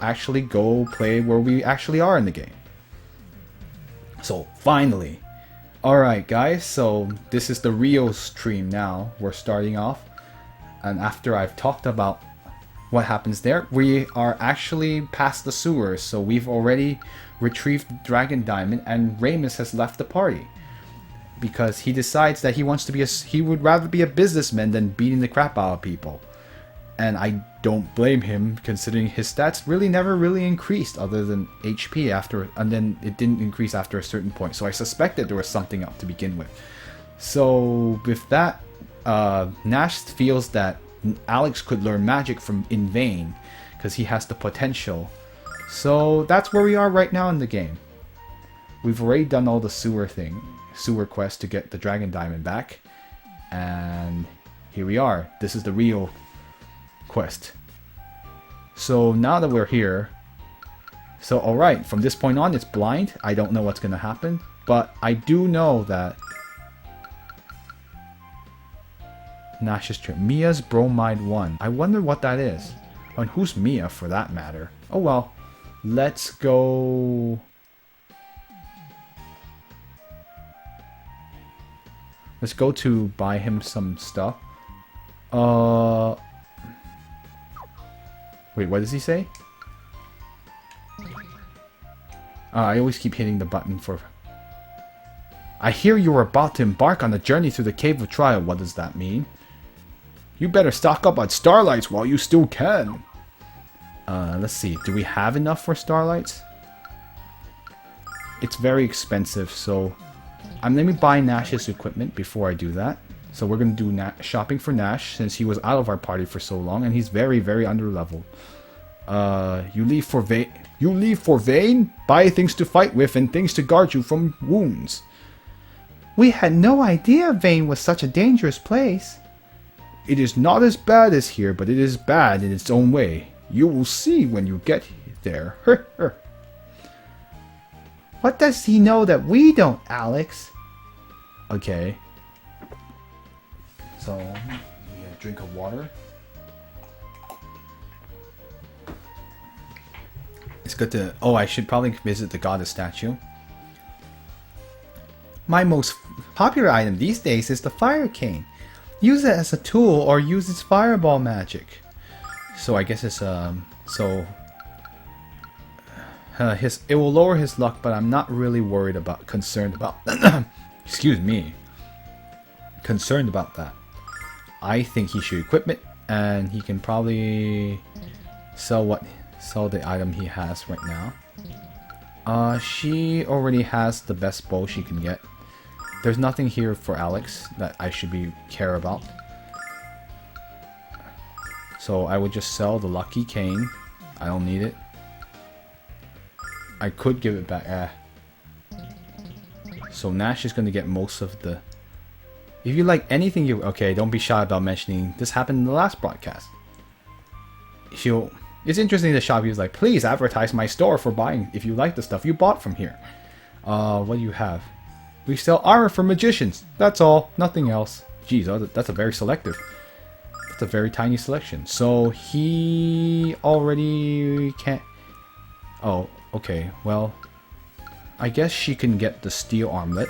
actually go play where we actually are in the game. So finally, alright guys, so this is the real stream now. We're starting off, and after I've talked about what happens there, we are actually past the sewers, so we've already retrieved the Dragon Diamond, and Ramus has left the party because he decides that he would rather be a businessman than beating the crap out of people. And I don't blame him, considering his stats really never really increased other than HP and then it didn't increase after a certain point. So I suspected there was something up to begin with. So with that, Nash feels that Alex could learn magic in Vane because he has the potential. So that's where we are right now in the game. We've already done all the sewer quest to get the Dragon Diamond back, and here we are. This is the real quest. So now that we're here, so alright, from this point on it's blind. I don't know what's gonna happen, but I do know that Nash's trip. Mia's Bromide 1. I wonder what that is. And who's Mia for that matter? Oh well. Let's go. Let's go to buy him some stuff. Wait, what does he say? I always keep hitting the button for... I hear you are about to embark on a journey through the Cave of Trial. What does that mean? You better stock up on starlights while you still can. Let's see. Do we have enough for starlights? It's very expensive, so... let me buy Nash's equipment before I do that. So we're going to do shopping for Nash, since he was out of our party for so long, and he's very, very under-leveled. You leave for Vane? You leave for Vane? Buy things to fight with and things to guard you from wounds. We had no idea Vane was such a dangerous place. It is not as bad as here, but it is bad in its own way. You will see when you get there. What does he know that we don't, Alex? Okay. So, we get a drink of water. It's good to... Oh, I should probably visit the goddess statue. My most popular item these days is the fire cane. Use it as a tool or use its fireball magic. So I guess it's it will lower his luck, but I'm not really concerned about excuse me. Concerned about that. I think he should equip it, and he can probably sell the item he has right now. She already has the best bow she can get. There's nothing here for Alex that I should care about. So I would just sell the lucky cane. I don't need it. I could give it back. So Nash is going to get most of the... If you like anything Okay, don't be shy about mentioning this happened in the last broadcast. It's interesting the shop, he was like, please advertise my store for buying if you like the stuff you bought from here. What do you have? We sell armor for magicians. That's all. Nothing else. Jeez, that's a very selective. That's a very tiny selection. So he already can't... Oh, okay. Well, I guess she can get the steel armlet.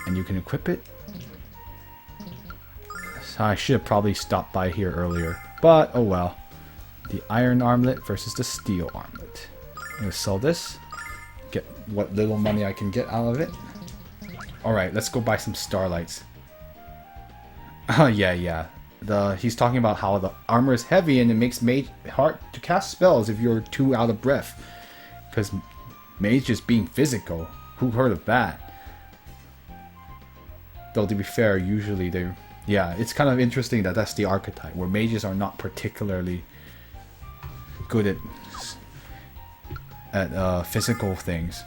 And you can equip it. So I should have probably stopped by here earlier. But, oh well. The iron armlet versus the steel armlet. I'm going to sell this. Get what little money I can get out of it. Alright, let's go buy some starlights. Oh, yeah. He's talking about how the armor is heavy and it makes mage hard to cast spells if you're too out of breath. Because mage is being physical. Who heard of that? Though to be fair, usually they... Yeah, it's kind of interesting that that's the archetype, where mages are not particularly good at physical things.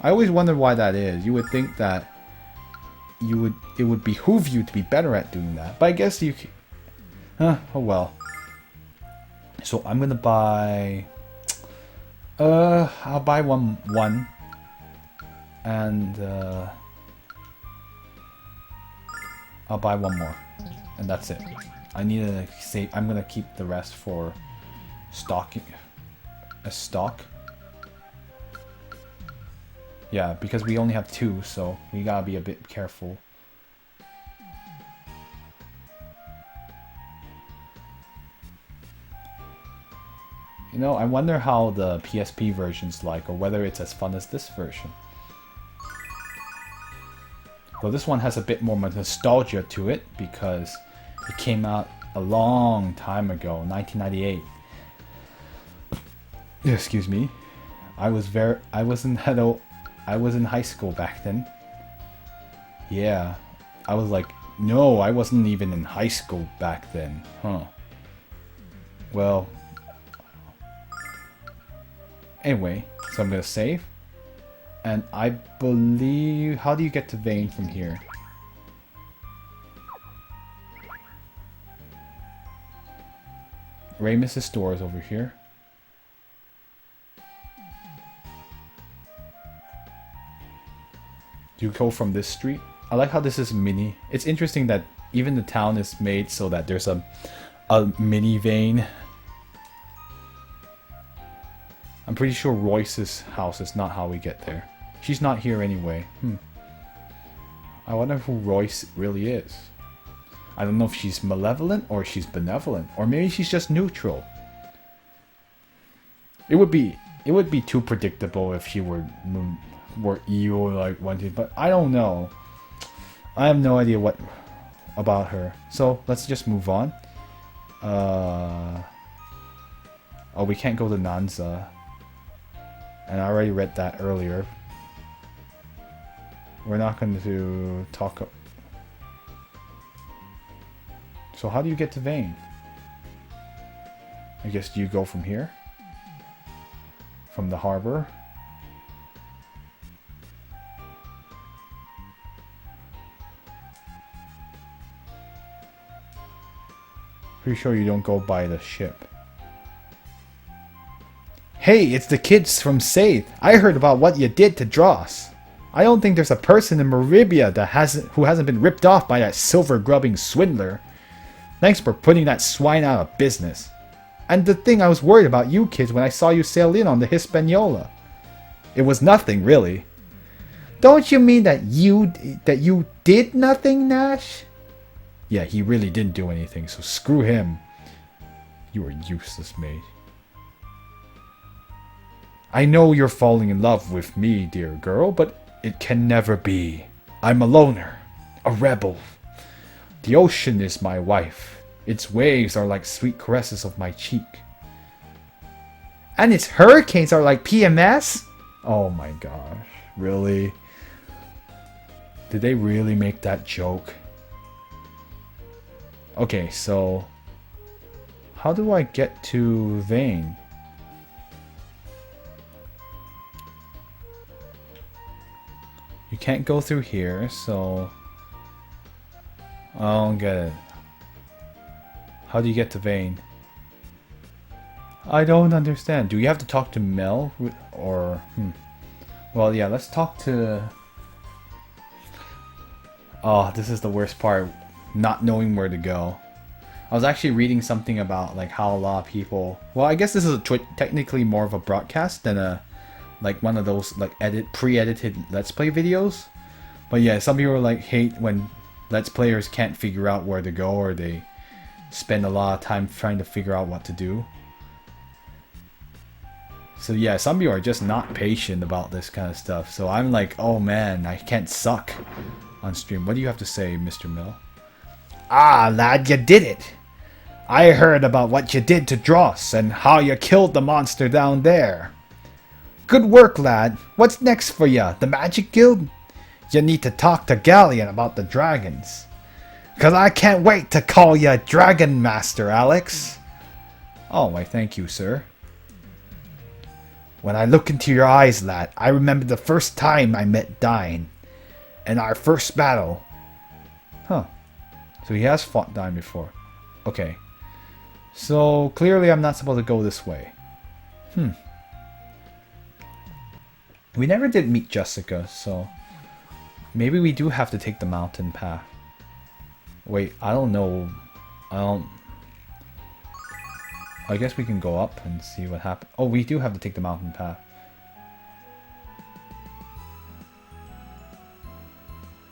I always wonder why that is. You would think that it would behoove you to be better at doing that, but I guess you can... oh well. So I'm gonna buy... I'll buy one. And I'll buy one more. And that's it. I need to save... I'm gonna keep the rest for stocking. as stock. Yeah, because we only have 2, so we gotta be a bit careful. You know, I wonder how the PSP version's like, or whether it's as fun as this version. Well, this one has a bit more nostalgia to it, because it came out a long time ago, 1998. Excuse me. I was in high school back then. Yeah. I was like, no, I wasn't even in high school back then. Huh. Well. Anyway, so I'm gonna save. And I believe... How do you get to Vane from here? Ramus's store is over here. Do you go from this street? I like how this is mini. It's interesting that even the town is made so that there's a mini Vane. I'm pretty sure Royce's house is not how we get there. She's not here anyway. I wonder who Royce really is. I don't know if she's malevolent or she's benevolent, or maybe she's just neutral. It would be too predictable if she were evil like one thing, but I don't know. I have no idea what about her. So let's just move on. Oh, we can't go to Nanza. And I already read that earlier. We're not going to talk. So how do you get to Vane? I guess do you go from here? From the harbor? Pretty sure you don't go by the ship. Hey, it's the kids from Saith. I heard about what you did to Dross. I don't think there's a person in Maribia who hasn't been ripped off by that silver-grubbing swindler. Thanks for putting that swine out of business. And the thing I was worried about you kids when I saw you sail in on the Hispaniola. It was nothing, really. Don't you mean that you did nothing, Nash? Yeah, he really didn't do anything, so screw him. You were useless, mate. I know you're falling in love with me, dear girl, but it can never be. I'm a loner, a rebel. The ocean is my wife. Its waves are like sweet caresses of my cheek. And its hurricanes are like PMS? Oh my gosh, really? Did they really make that joke? Okay, so how do I get to Vane? You can't go through here, so I don't get it. How do you get to Vane? I don't understand. Do you have to talk to Mel? Or... Well, yeah, let's talk to... Oh, this is the worst part. Not knowing where to go. I was actually reading something about like how a lot of people... Well, I guess this is technically more of a broadcast than a... Like one of those like pre-edited Let's Play videos. But yeah, some people like hate when Let's Players can't figure out where to go, or they spend a lot of time trying to figure out what to do. So yeah, some people are just not patient about this kind of stuff. So I'm like, oh man, I can't suck on stream. What do you have to say, Mr. Mill? Ah, lad, you did it! I heard about what you did to Dross and how you killed the monster down there. Good work, lad. What's next for ya? The Magic Guild? You need to talk to Galleon about the dragons. Cause I can't wait to call ya Dragon Master, Alex. Oh, why thank you, sir. When I look into your eyes, lad, I remember the first time I met Dine. And our first battle. Huh. So he has fought Dine before. Okay. So clearly I'm not supposed to go this way. We never did meet Jessica, so maybe we do have to take the mountain path. Wait, I don't know. I guess we can go up and see what happens. Oh, we do have to take the mountain path.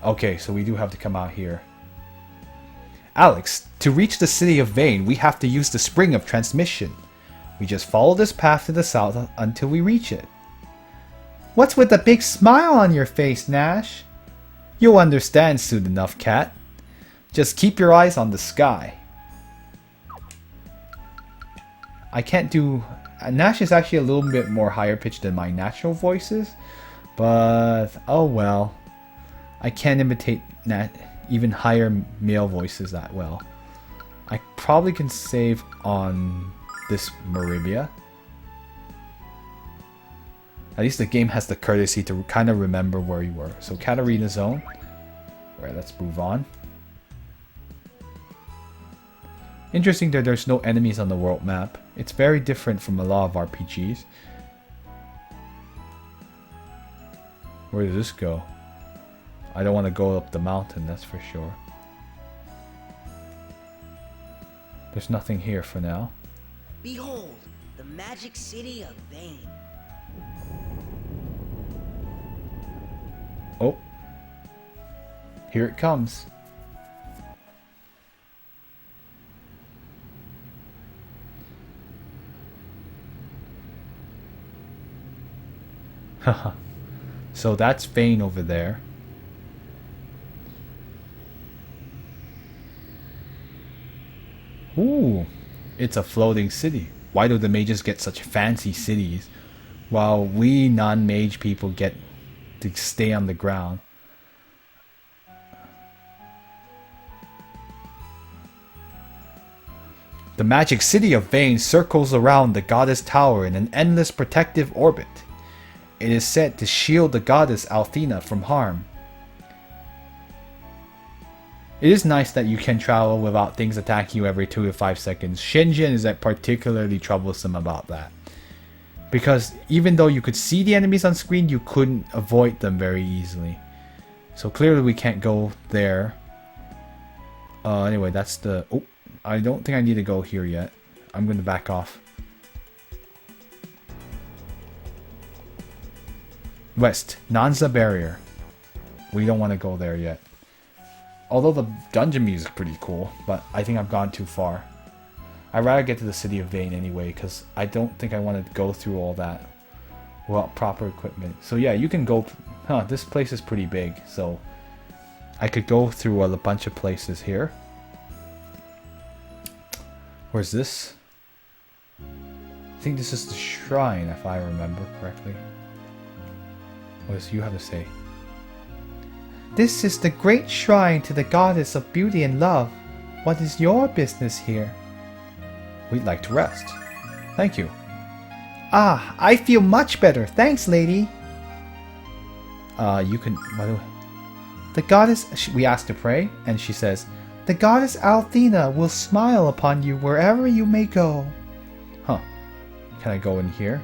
Okay, so we do have to come out here. Alex, to reach the city of Vane, we have to use the spring of transmission. We just follow this path to the south until we reach it. What's with the big smile on your face, Nash? You'll understand soon enough, Cat. Just keep your eyes on the sky. I can't do... Nash is actually a little bit more higher pitched than my natural voices. But, oh well. I can't imitate even higher male voices that well. I probably can save on this Maribia. At least the game has the courtesy to kind of remember where you were. So Katarina Zone. Alright, let's move on. Interesting that there's no enemies on the world map. It's very different from a lot of RPGs. Where does this go? I don't want to go up the mountain, that's for sure. There's nothing here for now. Behold, the magic city of Vane. Oh. Here it comes. Haha. So that's Vane over there. Ooh, it's a floating city. Why do the mages get such fancy cities, while we non-mage people get to stay on the ground? The magic city of Vane circles around the goddess tower in an endless protective orbit. It is said to shield the goddess Althena from harm. It is nice that you can travel without things attacking you every 2 to 5 seconds. Shenzhen is particularly troublesome about that. Because even though you could see the enemies on screen, you couldn't avoid them very easily. So clearly we can't go there. Anyway, that's the... Oh, I don't think I need to go here yet. I'm going to back off. West, Nanza Barrier. We don't want to go there yet. Although the dungeon music is pretty cool, but I think I've gone too far. I'd rather get to the city of Vane anyway, because I don't think I want to go through all that without proper equipment. So yeah, you can go... Huh, this place is pretty big, so I could go through a bunch of places here. Where's this? I think this is the shrine, if I remember correctly. What does you have to say? This is the great shrine to the goddess of beauty and love. What is your business here? We'd like to rest. Thank you. Ah, I feel much better. Thanks, lady. You can... The goddess... We asked to pray, and she says, the goddess Althena will smile upon you wherever you may go. Huh. Can I go in here?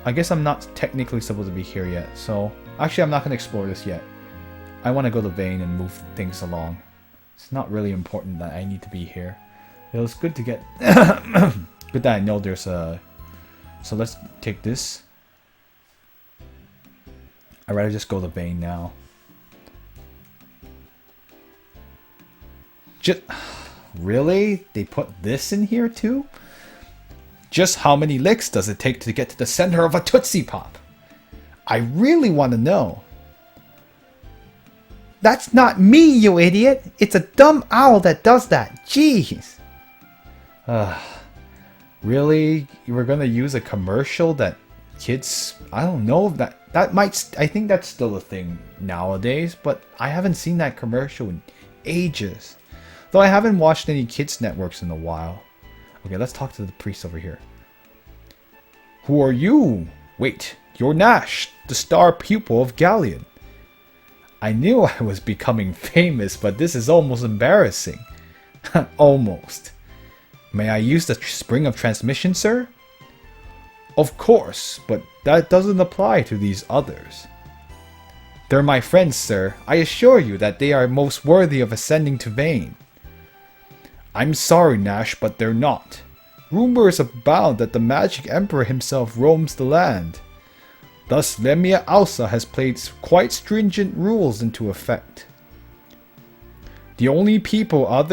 I guess I'm not technically supposed to be here yet, so... Actually, I'm not going to explore this yet. I want to go to Vane and move things along. It's not really important that I need to be here. It was good to get... Good that I know there's a... So let's take this. I'd rather just go to Vane now. Just... Really? They put this in here too? Just how many licks does it take to get to the center of a Tootsie Pop? I really want to know. That's not me, you idiot! It's a dumb owl that does that. Jeez! Really? You were gonna use a commercial that kids... I don't know if that might... I think that's still a thing nowadays, but I haven't seen that commercial in ages. Though I haven't watched any kids networks in a while. Okay, let's talk to the priest over here. Who are you? Wait, you're Nash, the star pupil of Galleon. I knew I was becoming famous, but this is almost embarrassing. Almost. May I use the spring of transmission, sir? Of course, but that doesn't apply to these others. They're my friends, sir. I assure you that they are most worthy of ascending to Vane. I'm sorry, Nash, but they're not. Rumors abound that the Magic Emperor himself roams the land. Thus, Lemia Ausa has placed quite stringent rules into effect. The only people allowed